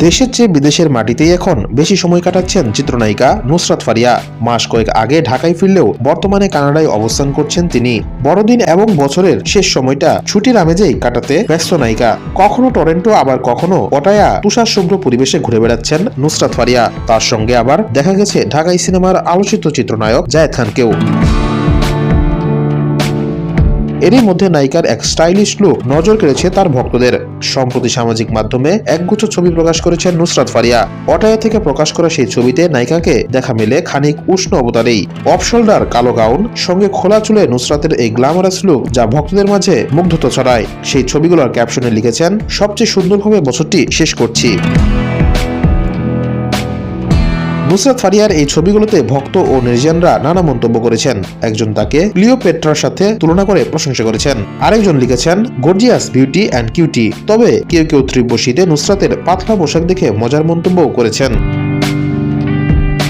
দেশের চেয়ে বিদেশের মাটিতেই এখন বেশি সময় কাটাচ্ছেন চিত্রনায়িকা নুসরাত ফারিয়া। মাস কয়েক আগে ঢাকায় ফিরলেও বর্তমানে কানাডায় অবস্থান করছেন তিনি। বড়দিন এবং বছরের শেষ সময়টা ছুটির আমেজেই কাটাতে ব্যস্ত নায়িকা। কখনো টরেন্টো, আবার কখনো অটায়া তুষার শুভ্র পরিবেশে ঘুরে বেড়াচ্ছেন নুসরাত ফারিয়া। তার সঙ্গে আবার দেখা গেছে ঢাকাই সিনেমার আলোচিত চিত্রনায়ক জায়েদ খানকেও। এরই মধ্যে নায়িকার এক স্টাইলিশ লুক নজর কেড়েছে তার ভক্তদের। সম্প্রতি সামাজিক মাধ্যমে একগুচ্ছ ছবি প্রকাশ করেছেন নুসরাত ফারিয়া। অটায়া থেকে প্রকাশ করা সেই ছবিতে নায়িকাকে দেখা মেলে খানিক উষ্ণ অবতারেই। অফ শোল্ডার কালো গাউন, সঙ্গে খোলা চুলে নুসরাতের এই গ্ল্যামারাস লুক যা ভক্তদের মাঝে মুগ্ধতা ছড়ায়। সেই ছবিগুলোর ক্যাপশনে লিখেছেন, সবচেয়ে সুন্দরভাবে বছরটি শেষ করছি। নুসরাত ফারিয়ার এই ছবিগুলোতে ভক্ত ও নেটিজেনরা নানা মন্তব্য করেছেন। একজন তাকে ক্লিওপেট্রার সাথে তুলনা করে প্রশংসা করেছেন, আরেকজন লিখেছেন গর্জিয়াস বিউটি অ্যান্ড কিউটি। তবে কেউ কেউ তীব্র শীতে নুসরাতের পাতলা পোশাক দেখে মজার মন্তব্যও করেছেন।